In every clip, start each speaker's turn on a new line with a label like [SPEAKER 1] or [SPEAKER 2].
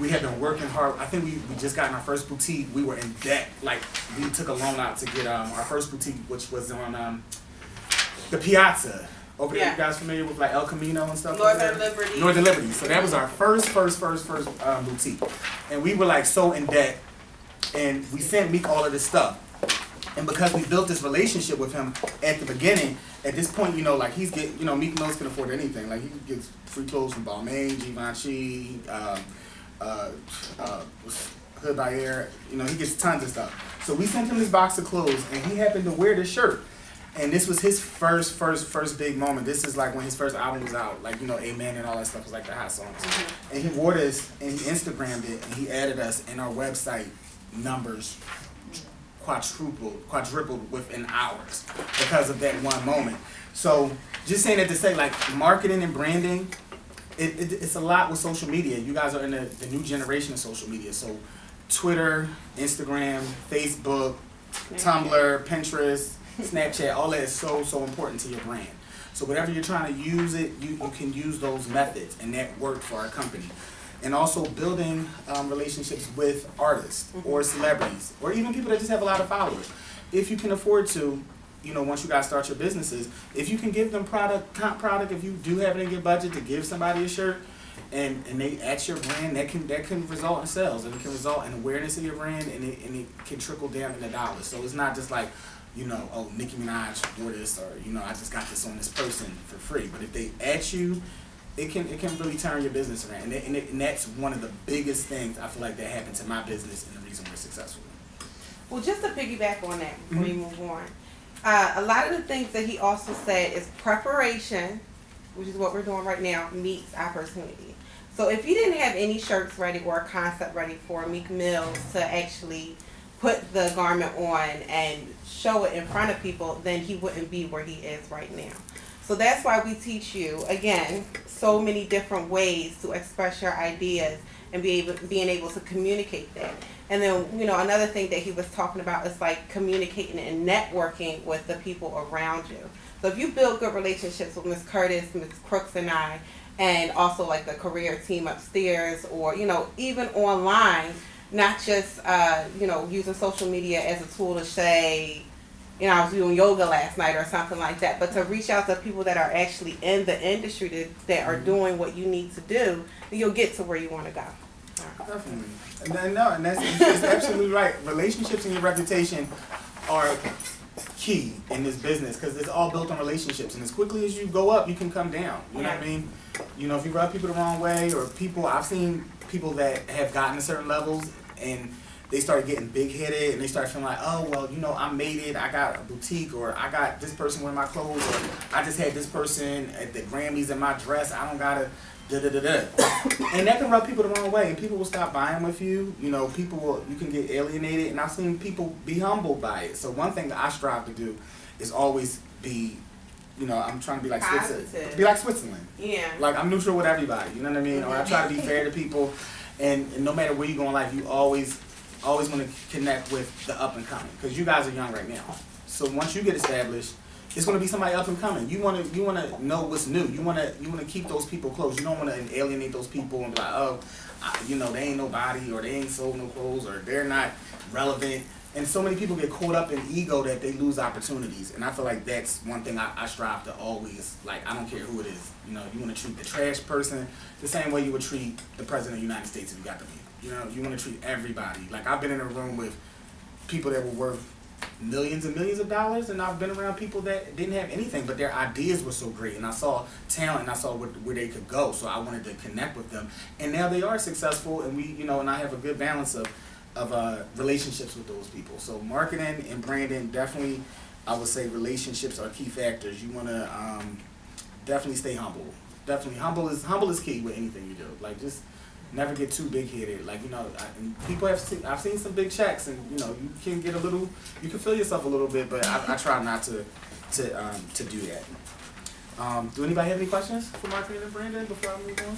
[SPEAKER 1] We had been working hard. I think we just got in our first boutique. We were in debt. Like, we took a loan out to get our first boutique, which was on the Piazza. Over there, you guys familiar with like El Camino and stuff?
[SPEAKER 2] Northern Liberty.
[SPEAKER 1] Northern Liberty. So that was our first boutique. And we were like so in debt. And we sent Meek all of this stuff. And because we built this relationship with him at the beginning, at this point, like he's getting, Meek Mills can afford anything. Like he gets free clothes from Balmain, Givenchy, Hood by Air. He gets tons of stuff. So we sent him this box of clothes, and he happened to wear this shirt. And this was his first big moment. This is like when his first album was out, like, Amen and all that stuff was like the hot songs. Mm-hmm. And he wore this, and he Instagrammed it, and he added us, and our website numbers quadrupled within hours because of that one moment. So just saying that to say, like, marketing and branding, it's a lot with social media. You guys are in the new generation of social media. So Twitter, Instagram, Facebook, Tumblr, Pinterest, Snapchat, all that is so important to your brand. So whatever you're trying to use it, you can use those methods, and that worked for our company. And also building relationships with artists or celebrities or even people that just have a lot of followers. If you can afford to, once you guys start your businesses, if you can give them comp product, if you do have it in your budget to give somebody a shirt and they at your brand, that can result in sales, and it can result in awareness of your brand, and it can trickle down into dollars. So it's not just like, oh, Nicki Minaj wore this, or I just got this on this person for free. But if they at you, it can really turn your business around, and that's one of the biggest things I feel like that happened to my business, and the reason we're successful.
[SPEAKER 2] Well, just to piggyback on that before we move on, a lot of the things that he also said is preparation, which is what we're doing right now, meets opportunity. So if you didn't have any shirts ready or a concept ready for Meek Mills to actually put the garment on and show it in front of people, then he wouldn't be where he is right now. So that's why we teach you, again, so many different ways to express your ideas and being able to communicate that. And then, another thing that he was talking about is like communicating and networking with the people around you. So if you build good relationships with Miss Curtis, Miss Crooks, and I, and also like the career team upstairs, or, even online, not just, using social media as a tool to say, I was doing yoga last night or something like that, but to reach out to people that are actually in the industry that are doing what you need to do, then you'll get to where you want to go.
[SPEAKER 1] Definitely. And that's absolutely right. Relationships and your reputation are key in this business, because it's all built on relationships. And as quickly as you go up, you can come down. You know what I mean? If you rub people the wrong way, or I've seen people that have gotten to certain levels and they started getting big-headed, and they start feeling like, oh, well, I made it, I got a boutique, or I got this person wearing my clothes, or I just had this person at the Grammys in my dress, I don't gotta da-da-da-da. And that can rub people the wrong way, and people will stop buying with you. You can get alienated, and I've seen people be humbled by it. So one thing that I strive to do is always be, I'm trying to be like Switzerland. Be like Switzerland.
[SPEAKER 2] Yeah.
[SPEAKER 1] Like, I'm neutral with everybody, you know what I mean? Or I try to be fair to people, and no matter where you go in life, you always want to connect with the up and coming, because you guys are young right now. So once you get established, it's going to be somebody up and coming. You want to know what's new. You want to keep those people close. You don't want to alienate those people and be like, oh, they ain't nobody, or they ain't sold no clothes, or they're not relevant. And so many people get caught up in ego that they lose opportunities. And I feel like that's one thing I strive to always, like, I don't care who it is. You want to treat the trash person the same way you would treat the president of the United States if you got to meet. You want to treat everybody. Like, I've been in a room with people that were worth millions and millions of dollars, and I've been around people that didn't have anything, but their ideas were so great, and I saw talent, and I saw where they could go, so I wanted to connect with them. And now they are successful, and and I have a good balance of relationships with those people. So marketing and branding, definitely, I would say relationships are key factors. You want to definitely stay humble. Definitely, humble is key with anything you do. Like, just never get too big-headed. Like, people I've seen some big checks, and you can get you can feel yourself a little bit, but I try not to do that. Do anybody have any questions for marketing and branding before I move on?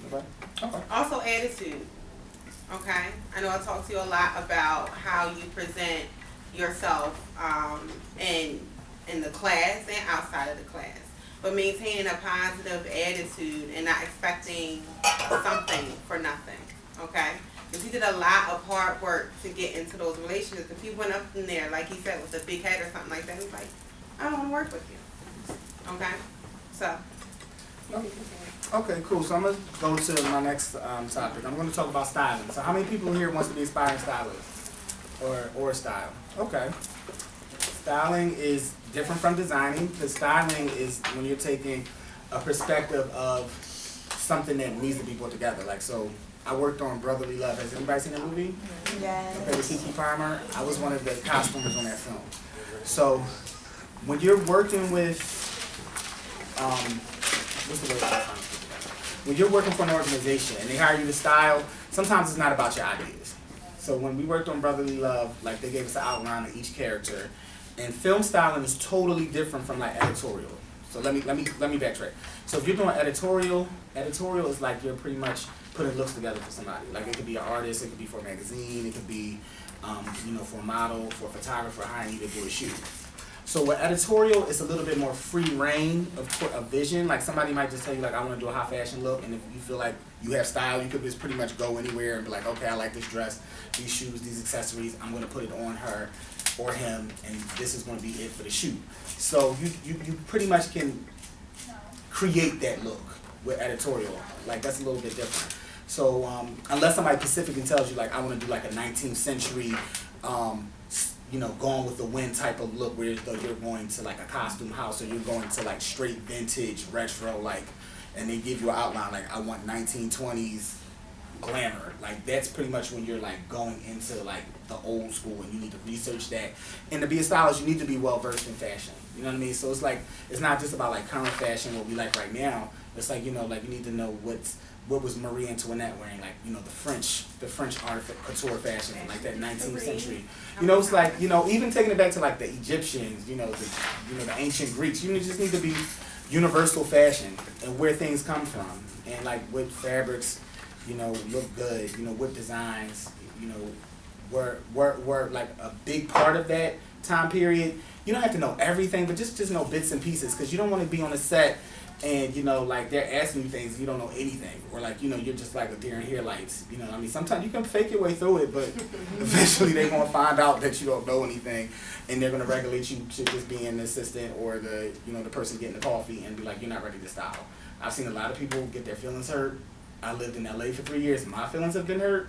[SPEAKER 1] Nobody? Okay.
[SPEAKER 2] Also, attitude. Okay, I know I talked to you a lot about how you present yourself in the class and outside of the class. but maintaining a positive attitude and not expecting something for nothing. Okay? Because he did a lot of hard work to get into those relationships. If he went up in there, like he said, with a big head or something like that, he's like, I don't want to work with you. Okay? So.
[SPEAKER 1] Okay, cool. So I'm going to go to my next topic. I'm going to talk about styling. So how many people here wants to be aspiring stylists or style? Okay. Styling is different from designing, because styling is when you're taking a perspective of something that needs to be put together. Like, so I worked on Brotherly Love. Has anybody seen that movie?
[SPEAKER 3] Yes.
[SPEAKER 1] Okay, with Keke Palmer. I was one of the costumers on that film. So when you're working with, what's the word I'm trying to put together? When you're working for an organization and they hire you to style, sometimes it's not about your ideas. So when we worked on Brotherly Love, like they gave us an outline of each character, and film styling is totally different from like editorial. So let me backtrack. So if you're doing editorial is like you're pretty much putting looks together for somebody. Like it could be an artist, it could be for a magazine, it could be for a model, for a photographer hiring you to do a shoot. So with editorial, it's a little bit more free reign of vision. Like somebody might just tell you like, I want to do a high fashion look, and if you feel like you have style, you could just pretty much go anywhere and be like, okay, I like this dress, these shoes, these accessories, I'm going to put it on her or him, and this is going to be it for the shoot. So you pretty much can create that look with editorial. Like that's a little bit different. So unless somebody specifically tells you like, I want to do like a 19th century Gone with the Wind type of look, where you're going to like a costume house, or you're going to like straight vintage retro, like, and they give you an outline like, I want 1920s glamour. Like that's pretty much when you're like going into like the old school, and you need to research that. And to be a stylist, you need to be well versed in fashion. You know what I mean? So it's like, it's not just about like current fashion, what we like right now. It's like, like you need to know what was Marie Antoinette wearing, like, the French art couture fashion from like that 19th century. It's like, even taking it back to like the Egyptians, the ancient Greeks, you just need to be universal fashion and where things come from, and like what fabrics, look good, what designs, were like a big part of that time period. You don't have to know everything, but just know bits and pieces, because you don't want to be on a set and like they're asking you things and you don't know anything, or like you're just like a deer in headlights. I mean, sometimes you can fake your way through it, but eventually they're gonna find out that you don't know anything, and they're gonna regulate you to just being an assistant or the the person getting the coffee, and be like, you're not ready to style. I've seen a lot of people get their feelings hurt. I lived in LA for 3 years. My feelings have been hurt.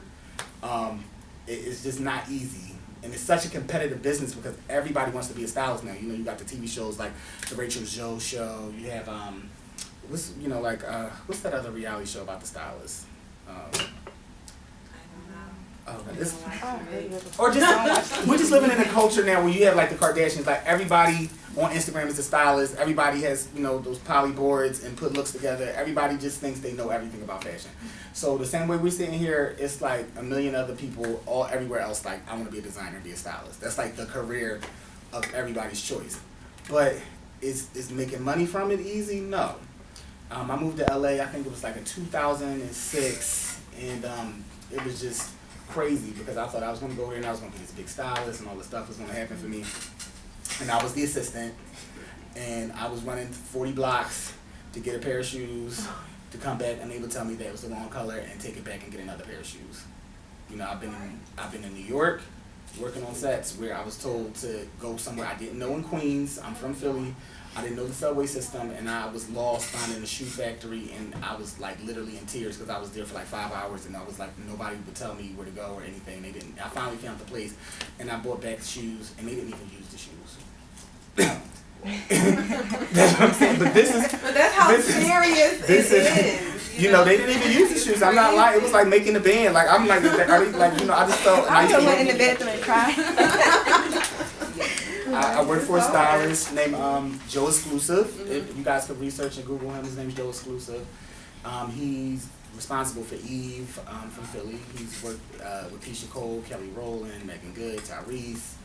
[SPEAKER 1] It's just not easy. And it's such a competitive business because everybody wants to be a stylist now. You got the TV shows like the Rachel Zoe show. You have what's that other reality show about the stylists? Or just we're just living in a culture now where you have like the Kardashians. Like everybody on Instagram is a stylist. Everybody has those poly boards and put looks together. Everybody just thinks they know everything about fashion. So the same way we're sitting here, it's like a million other people all everywhere else. Like, I want to be a designer, be a stylist. That's like the career of everybody's choice. But is making money from it easy? No. I moved to LA. I think it was like in 2006, and it was just crazy because I thought I was going to go there and I was going to be this big stylist and all this stuff was going to happen for me. And I was the assistant, and I was running 40 blocks to get a pair of shoes, to come back and they would tell me that it was the wrong color and take it back and get another pair of shoes. I've been in New York working on sets where I was told to go somewhere I didn't know in Queens. I'm from Philly. I didn't know the subway system, and I was lost finding a shoe factory, and I was like literally in tears because I was there for like 5 hours, and I was like, nobody would tell me where to go or anything. They didn't. I finally found the place, and I bought back shoes, and they didn't even use the shoes. That's what I'm saying. But
[SPEAKER 2] that's how serious it is.
[SPEAKER 1] They didn't even use the shoes. I'm not lying. It was like making a band. Like I'm like I just felt.
[SPEAKER 3] I just went in the bathroom and cried.
[SPEAKER 1] I work for a stylist named Joe Exclusive. If you guys could research and Google him, his name's Joe Exclusive. He's responsible for Eve from Philly. He's worked with Keisha Cole, Kelly Rowland, Megan Good, Tyrese,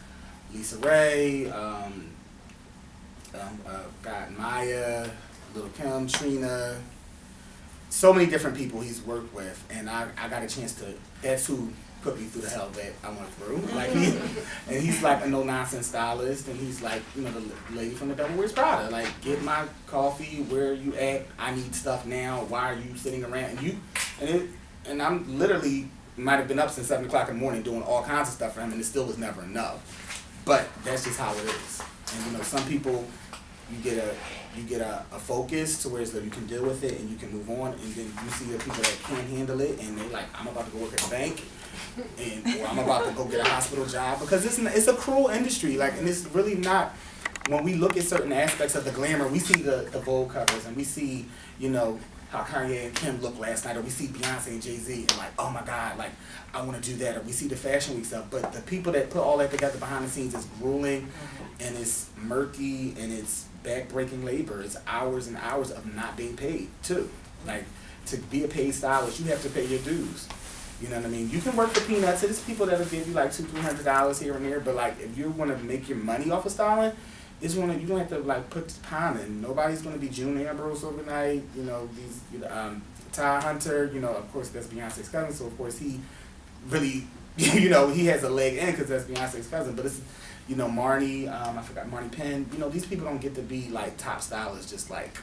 [SPEAKER 1] Lisa Ray, Maya, Lil' Kim, Trina. So many different people he's worked with, and I got a chance to. That's who put me through the hell that I went through. Like and he's like a no nonsense stylist, and he's like, you know, the lady from the Devil Wears Prada. Like, get my coffee, where you at? I need stuff now. Why are you sitting around? And I'm literally might have been up since 7 o'clock in the morning doing all kinds of stuff for him, and it still was never enough. But that's just how it is. And you know, some people, you get a focus to where you can deal with it and you can move on, and then you see the people that can't handle it and they like, I'm about to go work at a bank, or I'm about to go get a hospital job, because it's a cruel industry. Like, and it's really not. When we look at certain aspects of the glamour, we see the Vogue covers, and we see, you know, how Kanye and Kim looked last night, or we see Beyonce and Jay-Z, and like, oh my God, like, I want to do that. Or we see the Fashion Week stuff, but the people that put all that together behind the scenes is grueling, and it's murky, and it's back-breaking labor. It's hours and hours of not being paid, too. Like, to be a paid stylist, you have to pay your dues. You know what I mean? You can work for peanuts. There's people that'll give you like $200-$300 here and there, but like, if you want to make your money off of styling, you're gonna have to like put the pound in. Nobody's gonna be June Ambrose overnight. You know, Ty Hunter. You know, of course that's Beyonce's cousin, so of course he really, you know, he has a leg in because that's Beyonce's cousin. But it's, you know, Marnie. I forgot Marnie Penn. You know, these people don't get to be like top stylists just like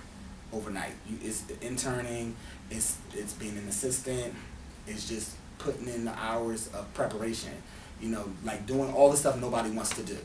[SPEAKER 1] overnight. It's interning. It's being an assistant. It's just putting in the hours of preparation. You know, like doing all the stuff nobody wants to do.